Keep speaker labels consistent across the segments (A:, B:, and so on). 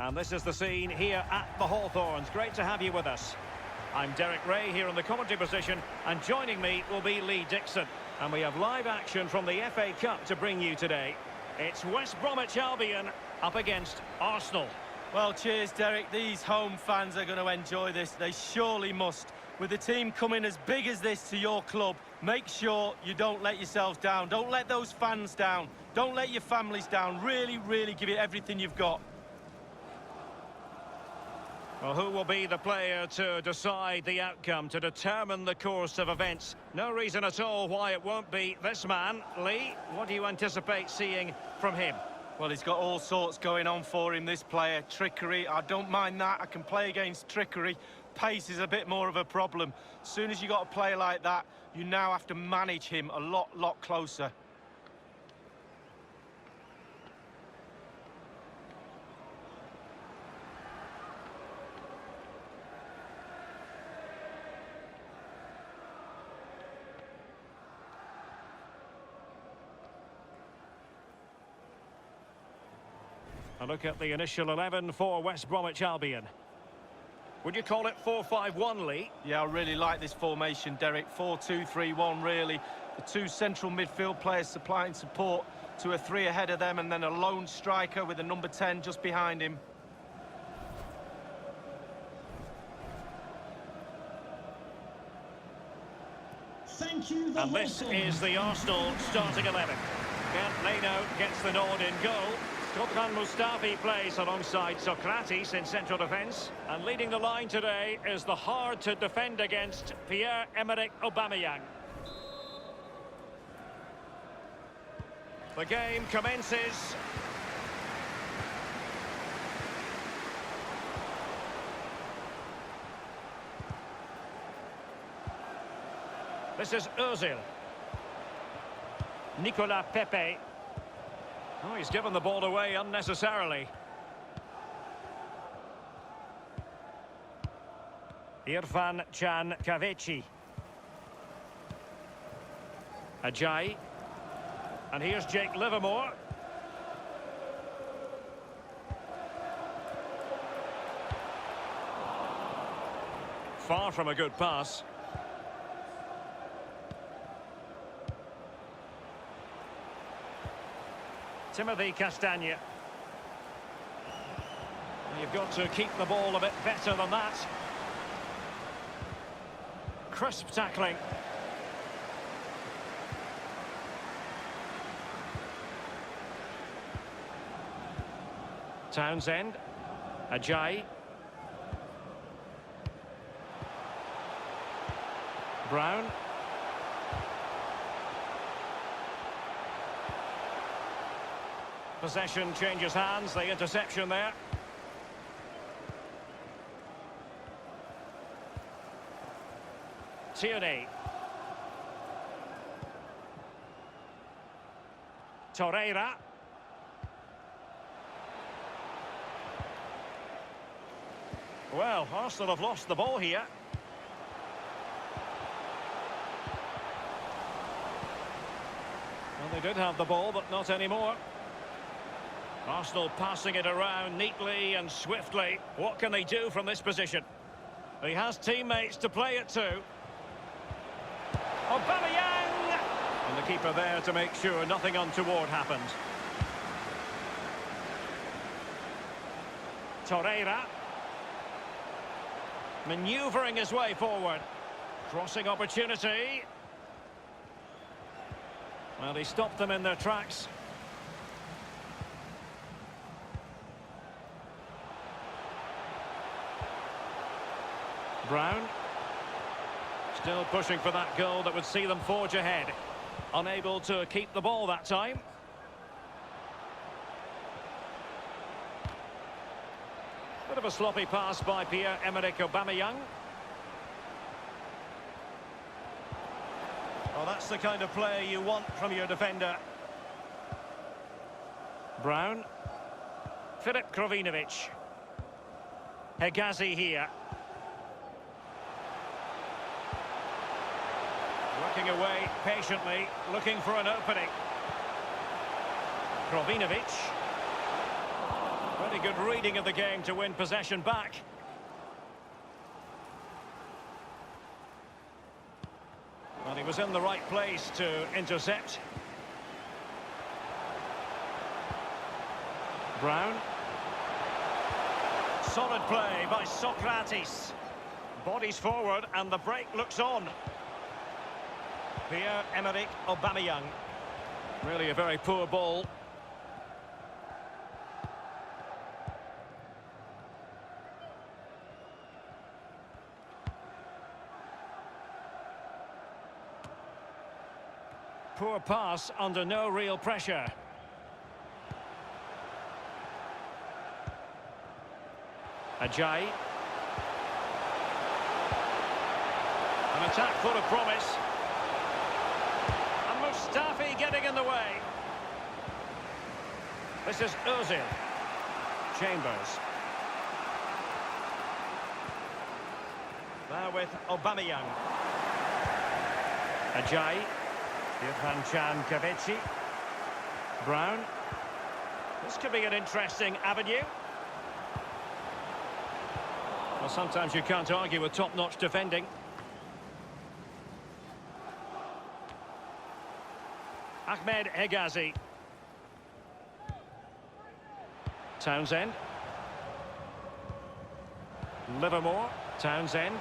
A: And this is the scene here at the Hawthorns. Great to have you with us. I'm Derek Ray here in the commentary position, and joining me will be Lee Dixon. And we have live action from the FA Cup to bring you today. It's West Bromwich Albion up against Arsenal.
B: Well, cheers, Derek. These home fans are going to enjoy this. They surely must. With the team coming as big as this to your club, make sure you don't let yourselves down. Don't let those fans down. Don't let your families down. Really, really give it everything you've got.
A: Well, who will be the player to decide the outcome, to determine the course of events? No reason at all why it won't be this man. Lee, what do you anticipate seeing from him?
B: Well, he's got all sorts going on for him, this player. Trickery, I don't mind that. I can play against trickery. Pace is a bit more of a problem. As soon as you got a player like that, you now have to manage him a lot closer.
A: A look at the initial 11 for West Bromwich Albion. Would you call it 4-5-1, Lee?
B: Yeah, I really like this formation, Derek. 4-2-3-1, really. The two central midfield players supplying support to a three ahead of them, and then a lone striker with a number 10 just behind him.
C: Thank you,
A: and this is the Arsenal starting 11. Kent Leno gets the nod in goal. Topkan Mustafi plays alongside Socrates in central defence. And leading the line today is the hard-to-defend against Pierre-Emerick Aubameyang. The game commences. This is Ozil. Nicolas Pepe. Oh, he's given the ball away unnecessarily. Irfan Can Kavechi. Ajayi. And here's Jake Livermore. Far from a good pass. Timothy Castagne. You've got to keep the ball a bit better than that. Crisp tackling. Townsend. Ajayi. Brown. Possession changes hands, the interception there. Tierney. Torreira. Well, Arsenal have lost the ball here. Well, they did have the ball, but not anymore. Arsenal passing it around neatly and swiftly. What can they do from this position? He has teammates to play it to. Aubameyang! And the keeper there to make sure nothing untoward happened. Torreira. Manoeuvring his way forward. Crossing opportunity. Well, he stopped them in their tracks. Brown. Still pushing for that goal that would see them forge ahead. Unable to keep the ball that time. Bit of a sloppy pass by Pierre-Emerick Aubameyang. Well, that's the kind of play you want from your defender. Brown. Filip Krovinovic. Hegazi here. Working away patiently, looking for an opening. Krovinovic. Very good reading of the game to win possession back. Well, he was in the right place to intercept. Brown. Solid play by Socrates. Bodies forward and the break looks on. Pierre-Emerick Aubameyang. Really a very poor ball. Poor pass under no real pressure. Ajayi. An attack full of promise. And Mustafi getting in the way. This is Ozil. Chambers. Now with Aubameyang. Ajayi. Irfan Kaveci. Brown. This could be an interesting avenue. Well, sometimes you can't argue with top-notch defending. Ahmed Hegazi. Townsend. Livermore. Townsend.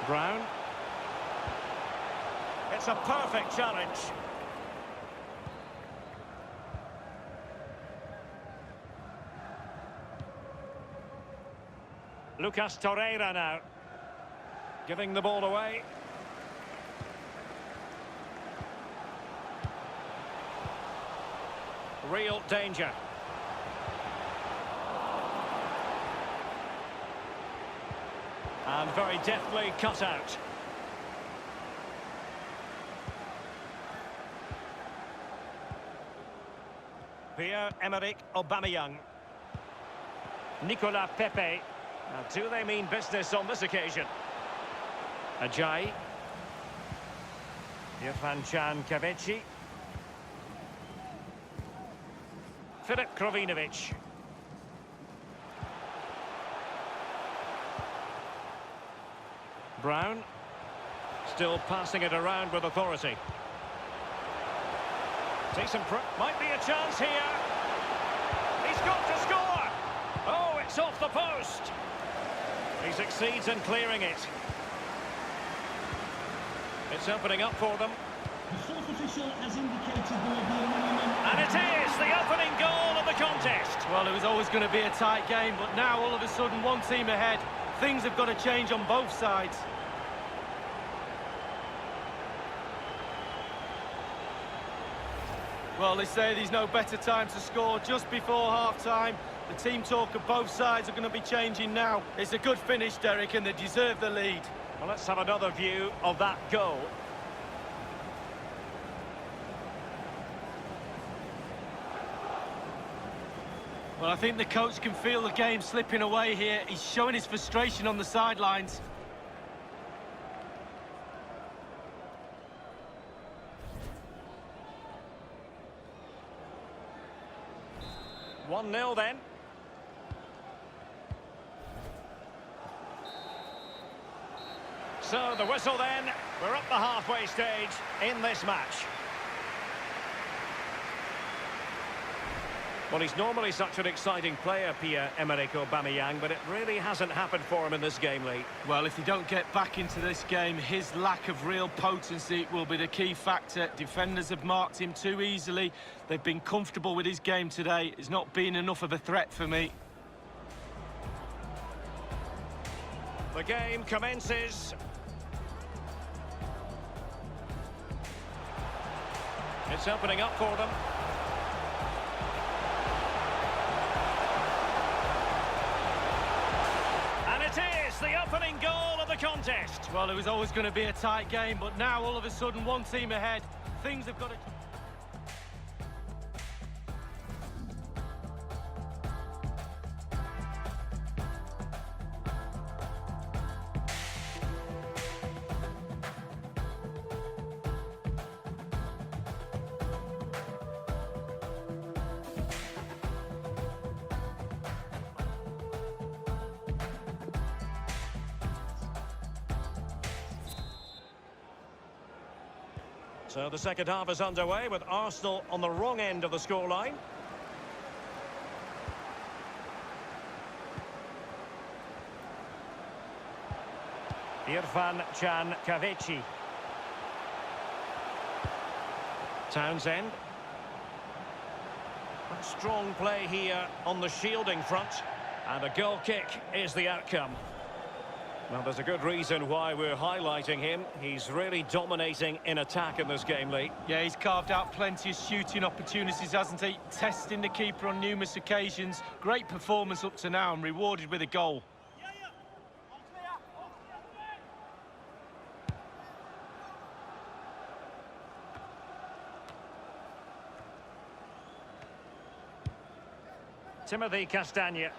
A: Brown. It's a perfect challenge. Lucas Torreira now. Giving the ball away. Real danger. And very deftly cut out. Pierre-Emerick Aubameyang. Nicolas Pepe. Now, do they mean business on this occasion? Ajayi. Irfan Kaveci. Filip Krovinovic. Brown. Still passing it around with authority. Decent might be a chance here. He's got to score. Oh, it's off the post. He succeeds in clearing it. It's opening up for them.
C: The fourth official has indicated there will be a minimum.
A: And it is the opening goal of the contest.
B: Well, it was always going to be a tight game, but now all of a sudden one team ahead. Things have got to change on both sides. Well, they say there's no better time to score just before half-time. The team talk of both sides are going to be changing now. It's a good finish, Derek, and they deserve the lead.
A: Well, let's have another view of that goal.
B: Well, I think the coach can feel the game slipping away here. He's showing his frustration on the sidelines.
A: One 0 then. So the whistle then. We're up the halfway stage in this match. Well, he's normally such an exciting player, Pierre-Emerick Aubameyang, but it really hasn't happened for him in this game, Lee.
B: Well, if they don't get back into this game, his lack of real potency will be the key factor. Defenders have marked him too easily. They've been comfortable with his game today. It's not been enough of a threat for me.
A: The game commences. It's opening up for them. And it is the opening goal of the contest.
B: Well, it was always going to be a tight game, but now all of a sudden one team ahead. Things have got to...
A: So the second half is underway with Arsenal on the wrong end of the scoreline. Irfan Can Kavechi. Townsend. A strong play here on the shielding front. And a goal kick is the outcome. Well, there's a good reason why we're highlighting him. He's really dominating in attack in this game, Lee.
B: Yeah, he's carved out plenty of shooting opportunities, hasn't he? Testing the keeper on numerous occasions. Great performance up to now and rewarded with a goal.
A: Timothy Castagne.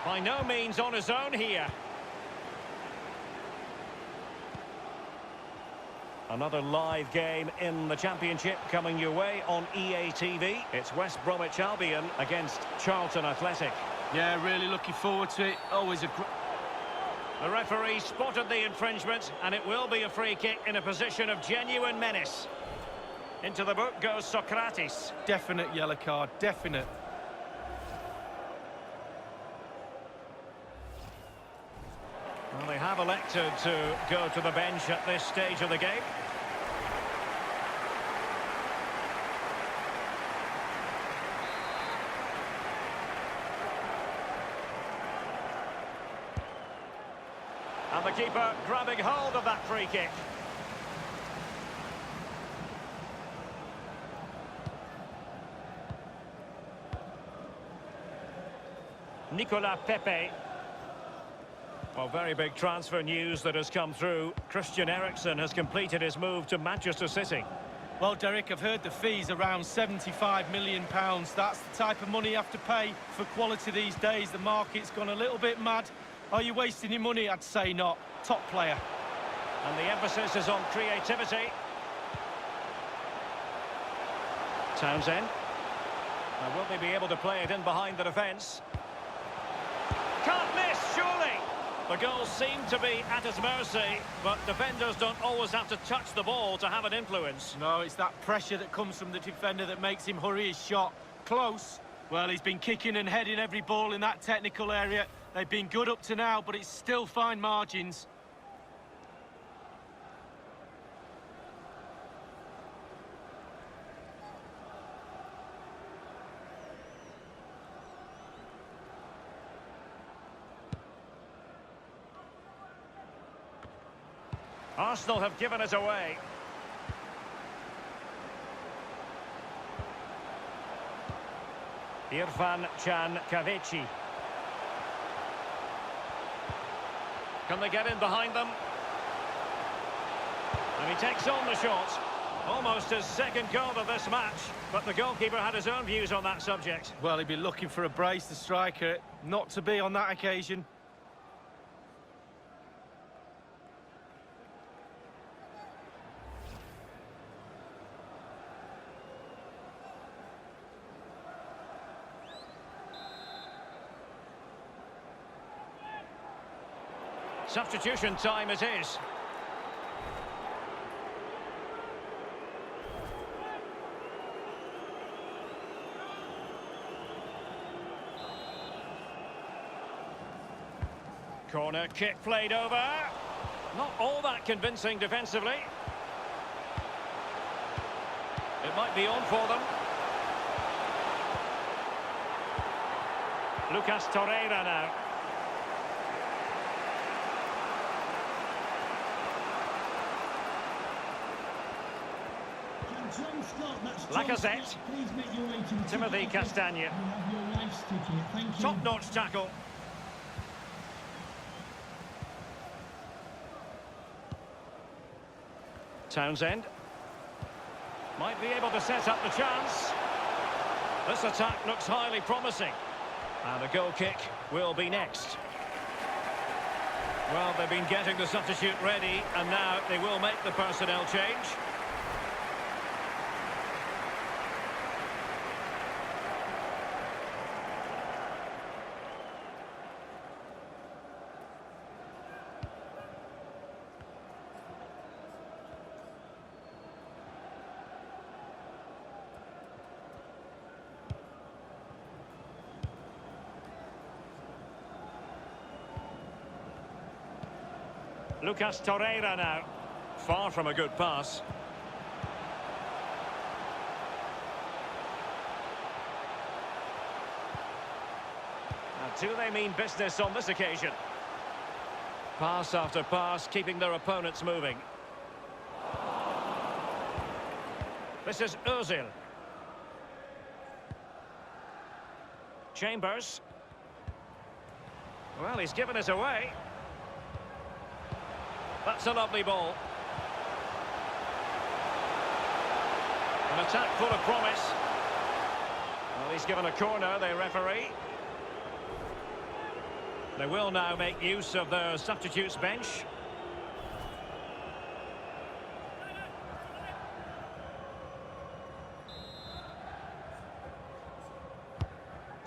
A: By no means on his own here. Another live game in the Championship coming your way on EA TV. It's West Bromwich Albion against Charlton Athletic.
B: Yeah, really looking forward to it. Always a great...
A: The referee spotted the infringement, and it will be a free kick in a position of genuine menace. Into the book goes Socrates.
B: Definite yellow card, definite.
A: Well, they have elected to go to the bench at this stage of the game. And the keeper grabbing hold of that free kick. Nicolas Pepe. Well, very big transfer news that has come through. Christian Eriksen has completed his move to Manchester City.
B: Well, Derek, I've heard the fee's around £75 million. That's the type of money you have to pay for quality these days. The market's gone a little bit mad. Are you wasting your money? I'd say not. Top player.
A: And the emphasis is on creativity. Townsend. Now, will they be able to play it in behind the defence? Can't miss, surely! The goals seem to be at his mercy, but defenders don't always have to touch the ball to have an influence.
B: No, it's that pressure that comes from the defender that makes him hurry his shot. Close. Well, he's been kicking and heading every ball in that technical area. They've been good up to now, but it's still fine margins.
A: Arsenal have given it away. Irfan Can Kavechi. Can they get in behind them? And he takes on the shot. Almost his second goal of this match, but the goalkeeper had his own views on that subject.
B: Well, he'd be looking for a brace, the striker. Not to be on that occasion.
A: Substitution time it is. Corner kick played over. Not all that convincing defensively. It might be on for them. Lucas Torreira now.
C: John Scott, that's John
A: Lacazette.
C: Scott. Please make your way to the
A: Timothy
C: ticket office.
A: Castagne.
C: You have your wife's ticket. Thank you.
A: Top-notch tackle. Townsend. Might be able to set up the chance. This attack looks highly promising. And a goal kick will be next. Well, they've been getting the substitute ready, and now they will make the personnel change. Lucas Torreira now. Far from a good pass. Now, do they mean business on this occasion? Pass after pass, keeping their opponents moving. This is Ozil. Chambers. Well, he's given it away. That's a lovely ball. An attack full of promise. Well, he's given a corner, the referee. They will now make use of their substitutes bench.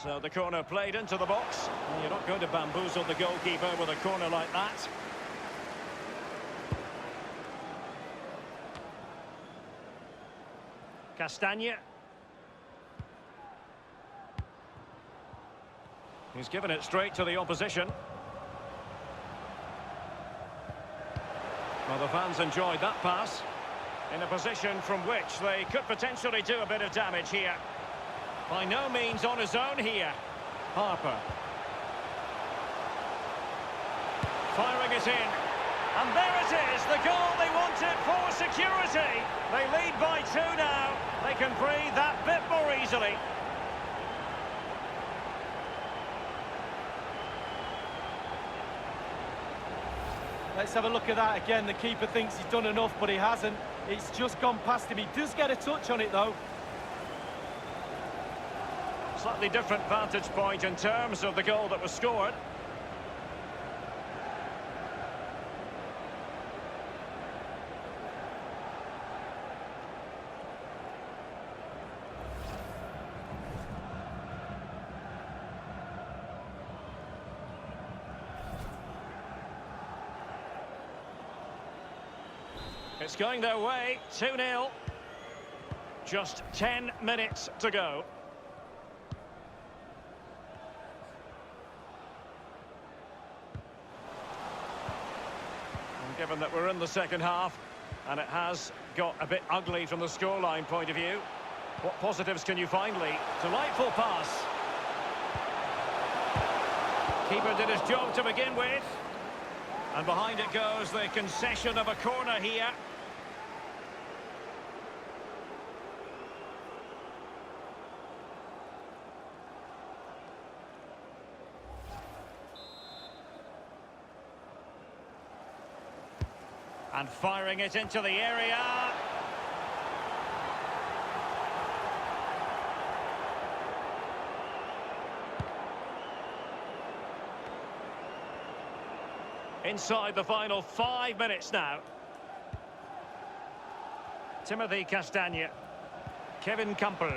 A: So the corner played into the box. Well, you're not going to bamboozle the goalkeeper with a corner like that. Castagne. He's given it straight to the opposition. Well, the fans enjoyed that pass. In a position from which they could potentially do a bit of damage here. By no means on his own here. Harper. Firing it in. And there it is, the goal they wanted for security. They lead by 2 now. They can breathe that bit more easily.
B: Let's have a look at that again. The keeper thinks he's done enough, but he hasn't. It's just gone past him. He does get a touch on it, though.
A: Slightly different vantage point in terms of the goal that was scored. It's going their way, 2-0. Just 10 minutes to go. And given that we're in the second half, and it has got a bit ugly from the scoreline point of view, what positives can you find, Lee? Delightful pass. Keeper did his job to begin with. And behind it goes the concession of a corner here. And firing it into the area. Inside the final 5 minutes now. Timothy Castagne. Kevin Campbell.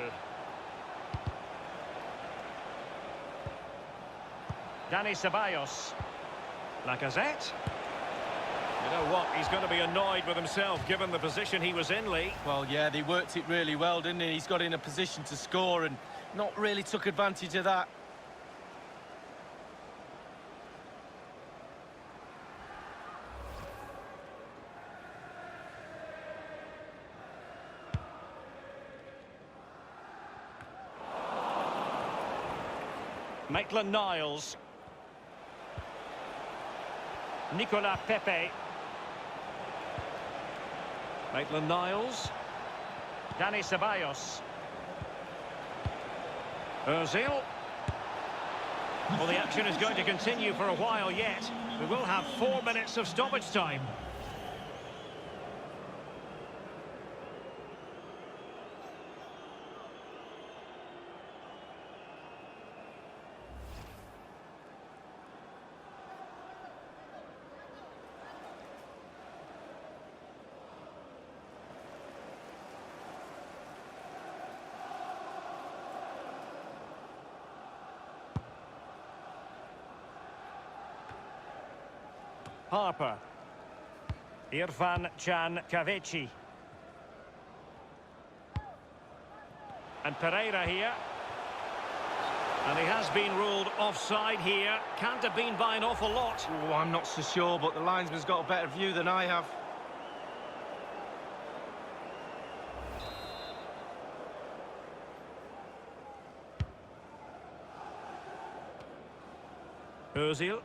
A: Dani Ceballos. Lacazette. You know what? He's going to be annoyed with himself given the position he was in, Lee.
B: Well, yeah, they worked it really well, didn't he? He's got in a position to score and not really took advantage of that.
A: Maitland-Niles. Nicolas Pepe. Maitland-Niles. Dani Ceballos. Ozil. Well, the action is going to continue for a while yet. We will have 4 minutes of stoppage time. Harper. Irfan Can Kavechi. And Pereira here. And he has been ruled offside here. Can't have been by an awful lot.
B: Oh, I'm not so sure, but the linesman's got a better view than I have.
A: Ozil.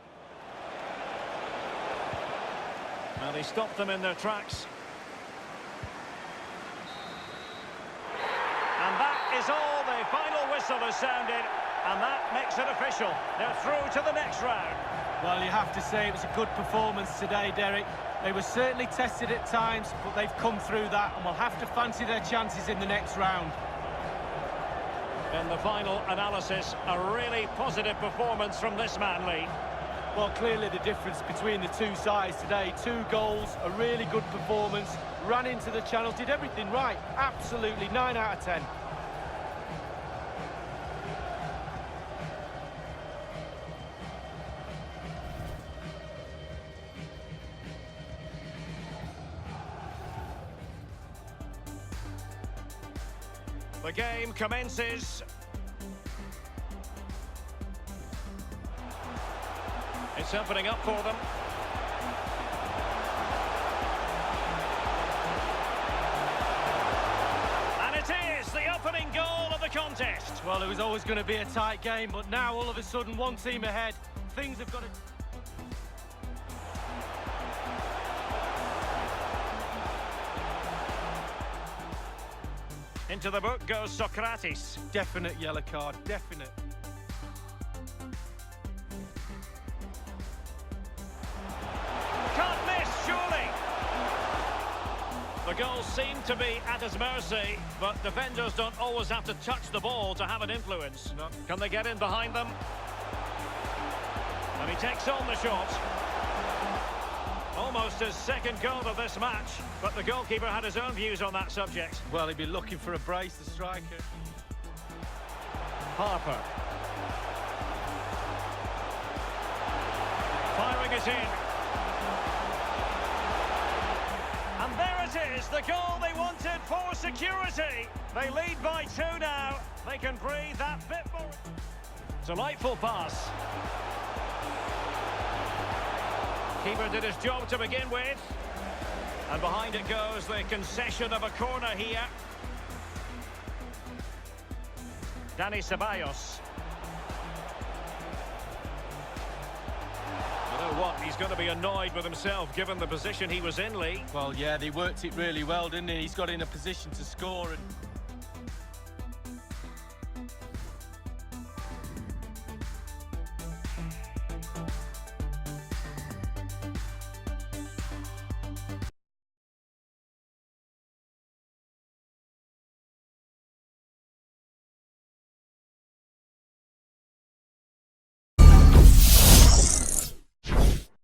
A: Well, he stopped them in their tracks. And that is all. The final whistle has sounded, and that makes it official. They're through to the next round.
B: Well, you have to say it was a good performance today, Derek. They were certainly tested at times, but they've come through that and will have to fancy their chances in the next round.
A: In the final analysis, a really positive performance from this man, Lee.
B: Well, clearly the difference between the two sides today. 2 goals, a really good performance, ran into the channels, did everything right. Absolutely, 9 out of 10.
A: The game commences. It's opening up for them. And it is the opening goal of the contest.
B: Well, it was always going to be a tight game, but now all of a sudden one team ahead. Things have got to...
A: Into the book goes Socrates.
B: Definite yellow card, definite.
A: Can't miss, surely. The goals seem to be at his mercy, but defenders don't always have to touch the ball to have an influence.
B: No.
A: Can they get in behind them? And he takes on the shot. Almost his second goal of this match, but the goalkeeper had his own views on that subject.
B: Well, he'd be looking for a brace, the striker.
A: Harper. Firing it in. And there it is, the goal they wanted for security. They lead by 2 now. They can breathe that bit more. Delightful pass. Keeper did his job to begin with. And behind it goes the concession of a corner here. Dani Ceballos. You know what? He's going to be annoyed with himself given the position he was in, Lee.
B: Well, yeah, they worked it really well, didn't they? He's got in a position to score and...